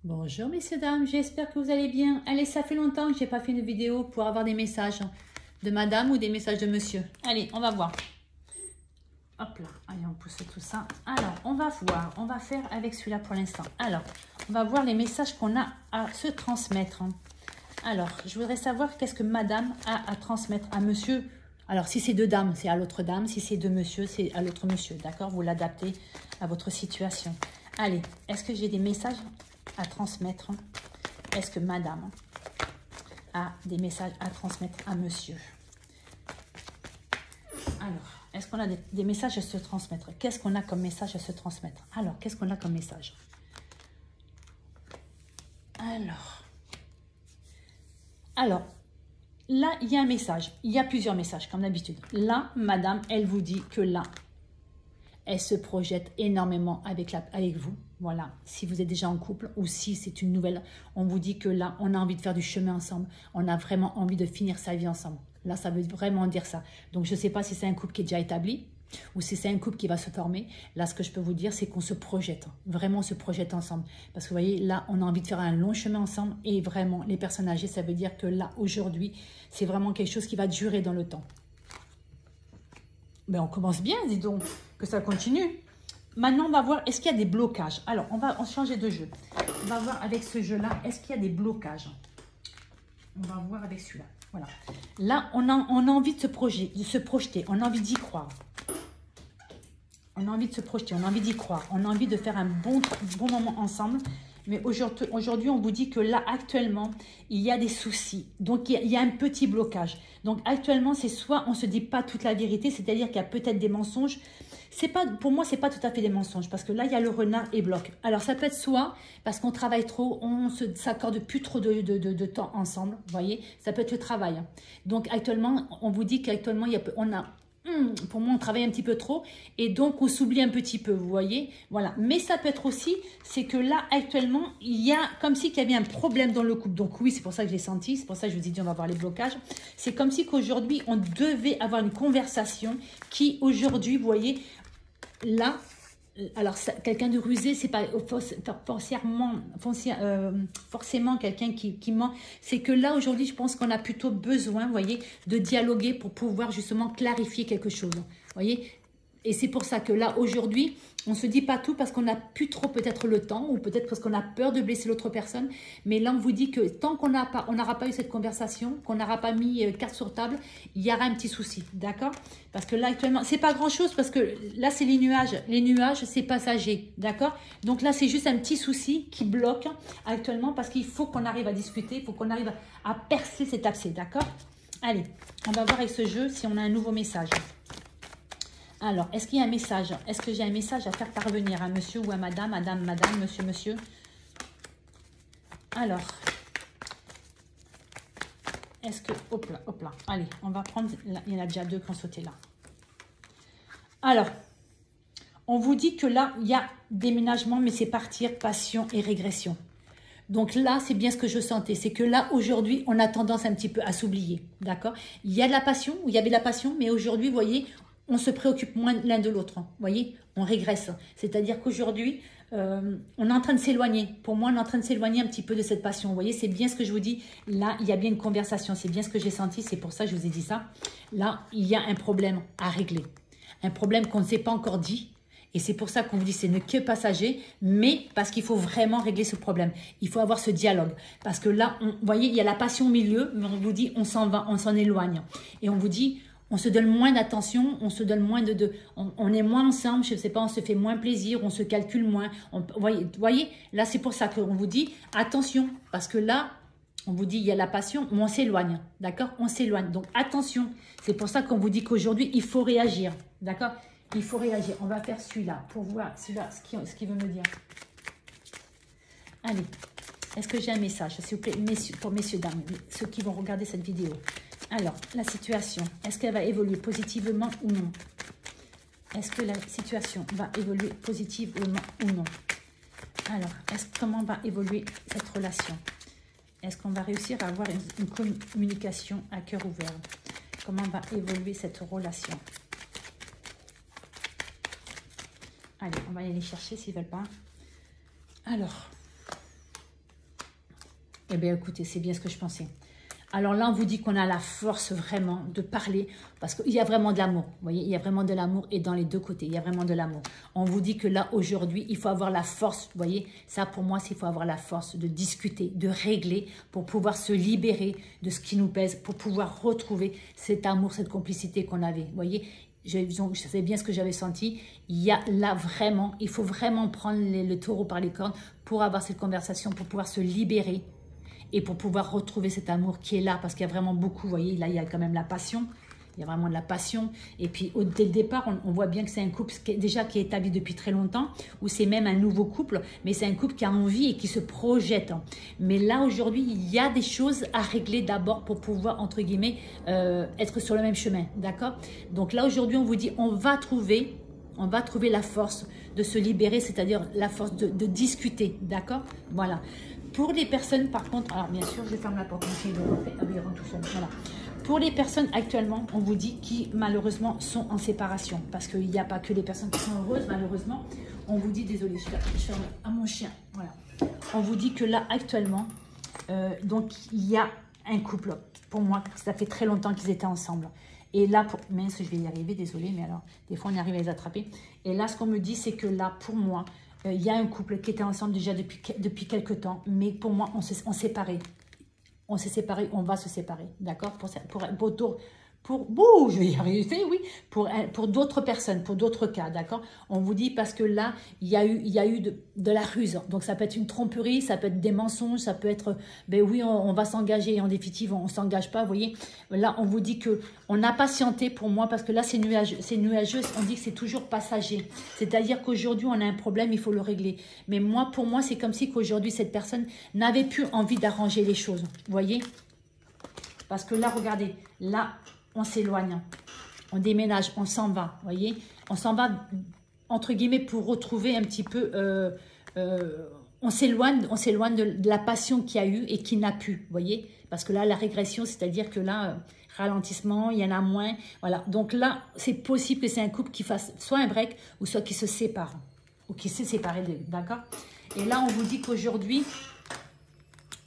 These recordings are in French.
Bonjour messieurs, dames, j'espère que vous allez bien. Allez, ça fait longtemps que j'ai pas fait une vidéo pour avoir des messages de madame ou des messages de monsieur. Allez, on va voir. Hop là, allez, on pousse tout ça. Alors, on va voir, on va faire avec celui-là pour l'instant. Alors, on va voir les messages qu'on a à se transmettre. Alors, je voudrais savoir qu'est-ce que madame a à transmettre à monsieur. Alors, si c'est deux dames, c'est à l'autre dame. Si c'est deux monsieur, c'est à l'autre monsieur. D'accord? Vous l'adaptez à votre situation. Allez, est-ce que j'ai des messages à transmettre? Est-ce que madame a des messages à transmettre à monsieur? Alors, est-ce qu'on a des messages à se transmettre? Qu'est-ce qu'on a comme message à se transmettre? Alors, qu'est-ce qu'on a comme message? Alors, là, il y a un message. Il y a plusieurs messages, comme d'habitude. Là, madame, elle vous dit que là, elle se projette énormément avec vous. Voilà, si vous êtes déjà en couple ou si c'est une nouvelle, on vous dit que là, on a envie de faire du chemin ensemble. On a vraiment envie de finir sa vie ensemble. Là, ça veut vraiment dire ça. Donc, je ne sais pas si c'est un couple qui est déjà établi ou si c'est un couple qui va se former. Là, ce que je peux vous dire, c'est qu'on se projette. Vraiment, on se projette ensemble. Parce que vous voyez, là, on a envie de faire un long chemin ensemble. Et vraiment, les personnes âgées, ça veut dire que là, aujourd'hui, c'est vraiment quelque chose qui va durer dans le temps. Mais on commence bien, dis donc, que ça continue. Maintenant, on va voir, est-ce qu'il y a des blocages? Alors, on va changer de jeu. On va voir avec ce jeu-là, est-ce qu'il y a des blocages? On va voir avec celui-là. Voilà. Là, on a envie de se projeter. On a envie d'y croire. On a envie de se projeter, on a envie d'y croire. On a envie de faire un bon moment ensemble. Mais aujourd'hui, on vous dit que là, actuellement, il y a des soucis. Donc, il y a un petit blocage. Donc, actuellement, c'est soit on ne se dit pas toute la vérité, c'est-à-dire qu'il y a peut-être des mensonges. Pour moi, ce n'est pas tout à fait des mensonges parce que là, il y a le renard et bloc. Alors, ça peut être soit parce qu'on travaille trop, on ne s'accorde plus trop de temps ensemble, vous voyez. Ça peut être le travail. Donc, actuellement, on vous dit qu'actuellement, pour moi, on travaille un petit peu trop et donc on s'oublie un petit peu, vous voyez. Voilà. Mais ça peut être aussi, c'est que là, actuellement, il y a comme si qu'il y avait un problème dans le couple. Donc oui, c'est pour ça que je l'ai senti, c'est pour ça que je vous ai dit on va voir les blocages. C'est comme si qu'aujourd'hui, on devait avoir une conversation qui, aujourd'hui, vous voyez, là, alors quelqu'un de rusé, c'est pas forcément quelqu'un qui ment. C'est que là, aujourd'hui, je pense qu'on a plutôt besoin, vous voyez, de dialoguer pour pouvoir justement clarifier quelque chose. Vous voyez. Et c'est pour ça que là, aujourd'hui, on ne se dit pas tout parce qu'on n'a plus trop peut-être le temps ou peut-être parce qu'on a peur de blesser l'autre personne. Mais là, on vous dit que tant qu'on n'aura pas eu cette conversation, qu'on n'aura pas mis carte sur table, il y aura un petit souci, d'accord? Parce que là, actuellement, c'est pas grand-chose parce que là, c'est les nuages. Les nuages, c'est passager, d'accord? Donc là, c'est juste un petit souci qui bloque actuellement parce qu'il faut qu'on arrive à discuter, il faut qu'on arrive à percer cet abcès, d'accord? Allez, on va voir avec ce jeu si on a un nouveau message. Alors, est-ce qu'il y a un message? Est-ce que j'ai un message à faire parvenir à monsieur ou à madame, madame, madame, monsieur, monsieur? Alors, est-ce que... Hop là. Allez, on va prendre... Là, il y en a déjà deux qui ont sauté là. Alors, on vous dit que là, il y a déménagement, mais c'est partir, passion et régression. Donc là, c'est bien ce que je sentais. C'est que là, aujourd'hui, on a tendance un petit peu à s'oublier. D'accord? Il y a de la passion, il y avait de la passion, mais aujourd'hui, vous voyez... on se préoccupe moins l'un de l'autre. Vous voyez, on régresse. C'est-à-dire qu'aujourd'hui, on est en train de s'éloigner. Pour moi, on est en train de s'éloigner un petit peu de cette passion. Vous voyez, c'est bien ce que je vous dis. Là, il y a bien une conversation. C'est bien ce que j'ai senti. C'est pour ça que je vous ai dit ça. Là, il y a un problème à régler. Un problème qu'on ne s'est pas encore dit. Et c'est pour ça qu'on vous dit que c'est que passager, mais parce qu'il faut vraiment régler ce problème. Il faut avoir ce dialogue. Parce que là, vous voyez, il y a la passion au milieu, mais on vous dit, on s'en va, on s'en éloigne. Et on vous dit... on se donne moins d'attention, on se donne moins on est moins ensemble, je ne sais pas, on se fait moins plaisir, on se calcule moins. Vous voyez, là c'est pour ça qu'on vous dit attention, parce que là, on vous dit il y a la passion, mais on s'éloigne, d'accord? On s'éloigne, donc attention. C'est pour ça qu'on vous dit qu'aujourd'hui, il faut réagir, d'accord? Il faut réagir. On va faire celui-là pour voir celui-là, ce qu'il veut me dire. Allez, est-ce que j'ai un message, s'il vous plaît, messieurs, pour messieurs, dames, ceux qui vont regarder cette vidéo? Alors, la situation, est-ce qu'elle va évoluer positivement ou non? Est-ce que la situation va évoluer positivement ou non? Alors, comment va évoluer cette relation? Est-ce qu'on va réussir à avoir une communication à cœur ouvert? Comment va évoluer cette relation? Allez, on va aller les chercher s'ils ne veulent pas. Alors, Eh bien, écoutez, c'est bien ce que je pensais. Alors là, on vous dit qu'on a la force vraiment de parler parce qu'il y a vraiment de l'amour. Vous voyez, il y a vraiment de l'amour et dans les deux côtés, il y a vraiment de l'amour. On vous dit que là, aujourd'hui, il faut avoir la force. Vous voyez, ça pour moi, c'est qu'il faut avoir la force de discuter, de régler pour pouvoir se libérer de ce qui nous pèse, pour pouvoir retrouver cet amour, cette complicité qu'on avait. Vous voyez, je sais bien ce que j'avais senti. Il y a là vraiment, il faut vraiment prendre le taureau par les cornes pour avoir cette conversation, pour pouvoir se libérer. Et pour pouvoir retrouver cet amour qui est là, parce qu'il y a vraiment beaucoup, vous voyez, là, il y a quand même la passion. Il y a vraiment de la passion. Et puis, dès le départ, on voit bien que c'est un couple qui est établi depuis très longtemps, ou c'est même un nouveau couple, mais c'est un couple qui a envie et qui se projette. Mais là, aujourd'hui, il y a des choses à régler d'abord pour pouvoir, entre guillemets, être sur le même chemin, d'accord? Donc là, aujourd'hui, on vous dit, on va trouver la force de se libérer, c'est-à-dire la force de discuter, d'accord? Voilà. Pour les personnes, par contre, alors bien sûr, je ferme la porte, il rentre tout seul, voilà. Pour les personnes actuellement, on vous dit qui malheureusement sont en séparation, parce qu'il n'y a pas que les personnes qui sont heureuses, malheureusement. On vous dit, désolé, je ferme à mon chien, voilà. On vous dit que là, actuellement, donc il y a un couple, pour moi, ça fait très longtemps qu'ils étaient ensemble. Et là, mince, je vais y arriver, désolé, mais alors, des fois, on arrive à les attraper. Et là, ce qu'on me dit, c'est que là, pour moi, il y a un couple qui était ensemble déjà depuis quelques temps, mais pour moi, on s'est séparés. On s'est séparés, on va se séparer, d'accord? Je vais y arriver, oui, pour d'autres personnes, pour d'autres cas, d'accord? On vous dit parce que là, il y a eu de la ruse. Donc, ça peut être une tromperie, ça peut être des mensonges, ça peut être, ben oui, on va s'engager et en définitive, on ne s'engage pas, vous voyez? Là, on vous dit qu'on a patienté pour moi parce que là, c'est nuageux, on dit que c'est toujours passager. C'est-à-dire qu'aujourd'hui, on a un problème, il faut le régler. Mais moi, pour moi, c'est comme si qu'aujourd'hui, cette personne n'avait plus envie d'arranger les choses, vous voyez? Parce que là, regardez, là, on s'éloigne, on déménage, on s'en va, voyez, on s'en va, entre guillemets, pour retrouver un petit peu, on s'éloigne de la passion qu'il y a eu et qui n'a pu, voyez, parce que là, la régression, c'est-à-dire que là, ralentissement, il y en a moins, voilà, donc là, c'est possible que c'est un couple qui fasse soit un break, ou soit qui se sépare, ou qui s'est séparé, d'accord? Et là, on vous dit qu'aujourd'hui,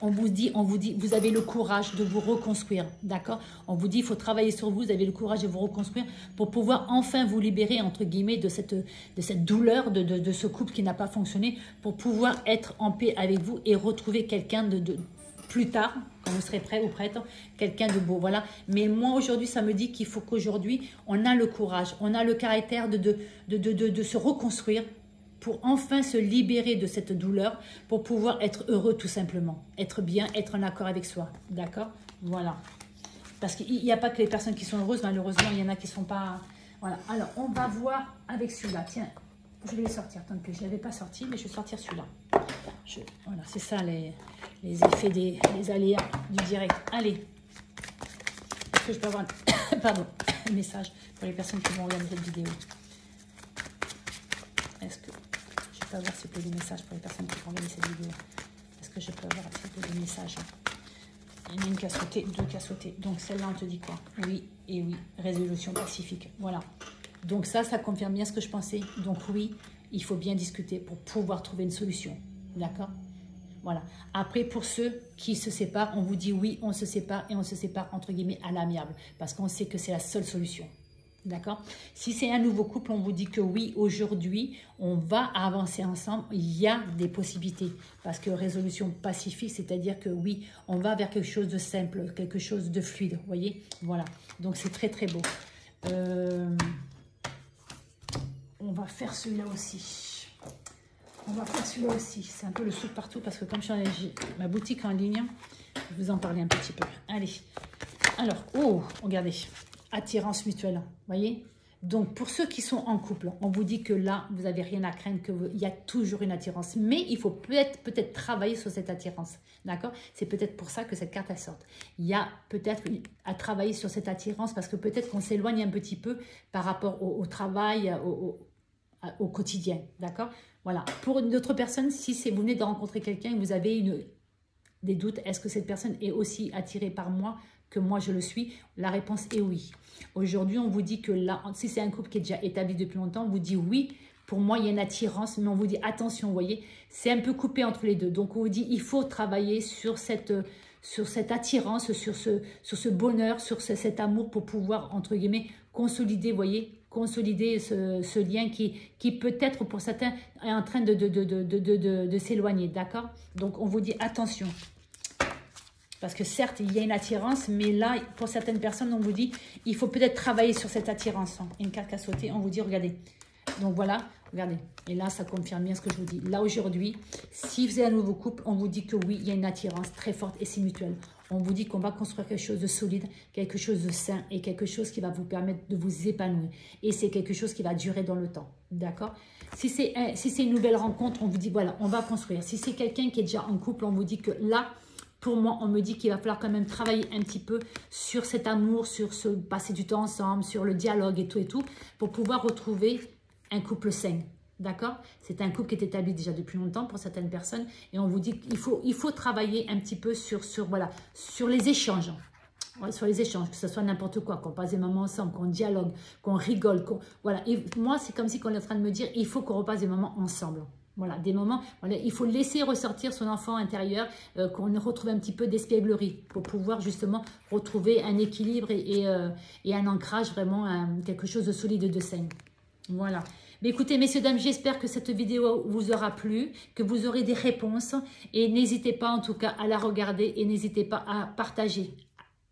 on vous dit, vous avez le courage de vous reconstruire, d'accord? On vous dit, il faut travailler sur vous, vous avez le courage de vous reconstruire pour pouvoir enfin vous libérer, entre guillemets, de cette douleur de ce couple qui n'a pas fonctionné, pour pouvoir être en paix avec vous et retrouver quelqu'un de plus tard, quand vous serez prêt ou prête, quelqu'un de beau, voilà. Mais moi, aujourd'hui, ça me dit qu'il faut qu'aujourd'hui, on a le courage, on a le caractère de se reconstruire, pour enfin se libérer de cette douleur, pour pouvoir être heureux tout simplement. Être bien, être en accord avec soi. D'accord? Voilà. Parce qu'il n'y a pas que les personnes qui sont heureuses, malheureusement, il y en a qui ne sont pas... Voilà. Alors, on va voir avec celui-là. Tiens, je vais le sortir. Tant que je ne l'avais pas sorti, mais je vais sortir celui-là. Voilà, c'est ça les effets des aléas du direct. Allez. Est-ce que je peux avoir pardon, un message pour les personnes qui vont regarder cette vidéo? Est-ce que je peux avoir s'il vous plaît des messages pour les personnes qui vont regarder cette vidéo? Est-ce que je peux avoir s'il vous plaît des messages? Il y en a une qui a sauté, deux qui a sauté. Donc celle-là, on te dit quoi? Oui et oui. Résolution pacifique. Voilà. Donc ça confirme bien ce que je pensais. Donc oui, il faut bien discuter pour pouvoir trouver une solution. D'accord? Voilà. Après, pour ceux qui se séparent, on vous dit oui, on se sépare et on se sépare entre guillemets à l'amiable. Parce qu'on sait que c'est la seule solution. D'accord? Si c'est un nouveau couple, on vous dit que oui, aujourd'hui, on va avancer ensemble. Il y a des possibilités. Parce que résolution pacifique, c'est-à-dire que oui, on va vers quelque chose de simple, quelque chose de fluide. Vous voyez? Voilà. Donc, c'est très, très beau. On va faire celui-là aussi. On va faire celui-là aussi. C'est un peu le souffle partout parce que comme j'ai ma boutique en ligne, je vais vous en parler un petit peu. Allez. Alors, oh, regardez. Attirance mutuelle, voyez? Donc, pour ceux qui sont en couple, on vous dit que là, vous n'avez rien à craindre, qu'il y a toujours une attirance. Mais il faut peut-être travailler sur cette attirance, d'accord? C'est peut-être pour ça que cette carte, elle sort. Il y a peut-être à travailler sur cette attirance parce que peut-être qu'on s'éloigne un petit peu par rapport au travail, au quotidien, d'accord? Voilà. Pour une autre personne, si vous venez de rencontrer quelqu'un et vous avez des doutes, est-ce que cette personne est aussi attirée par moi que moi je le suis? La réponse est oui. Aujourd'hui, on vous dit que là, si c'est un couple qui est déjà établi depuis longtemps, on vous dit oui pour moi, il y a une attirance, mais on vous dit attention, vous voyez, c'est un peu coupé entre les deux. Donc, on vous dit, il faut travailler sur cette attirance, sur ce bonheur, sur cet amour pour pouvoir, entre guillemets, consolider, vous voyez, consolider ce lien qui peut-être pour certains est en train de s'éloigner, d'accord? Donc, on vous dit attention. Parce que certes, il y a une attirance, mais là, pour certaines personnes, on vous dit, il faut peut-être travailler sur cette attirance. Une carte qui a sauté, on vous dit, regardez. Donc voilà, regardez. Et là, ça confirme bien ce que je vous dis. Là, aujourd'hui, si vous êtes un nouveau couple, on vous dit que oui, il y a une attirance très forte et c'est mutuel. On vous dit qu'on va construire quelque chose de solide, quelque chose de sain et quelque chose qui va vous permettre de vous épanouir. Et c'est quelque chose qui va durer dans le temps. D'accord? Si c'est une nouvelle rencontre, on vous dit, voilà, on va construire. Si c'est quelqu'un qui est déjà en couple, on vous dit que là, pour moi, on me dit qu'il va falloir quand même travailler un petit peu sur cet amour, sur ce passer du temps ensemble, sur le dialogue et tout, pour pouvoir retrouver un couple sain. D'accord? C'est un couple qui est établi déjà depuis longtemps pour certaines personnes. Et on vous dit qu'il faut travailler un petit peu sur les échanges. Ouais, sur les échanges, que ce soit n'importe quoi, qu'on passe des moments ensemble, qu'on dialogue, qu'on rigole. Voilà. Et moi, c'est comme si on est en train de me dire, il faut qu'on repasse des moments ensemble. Voilà, des moments, voilà, il faut laisser ressortir son enfant intérieur, qu'on retrouve un petit peu d'espièglerie pour pouvoir justement retrouver un équilibre et un ancrage vraiment, quelque chose de solide et de sain. Voilà. Mais écoutez, messieurs, dames, j'espère que cette vidéo vous aura plu, que vous aurez des réponses et n'hésitez pas en tout cas à la regarder et n'hésitez pas à partager.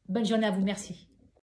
Bonne journée à vous, merci.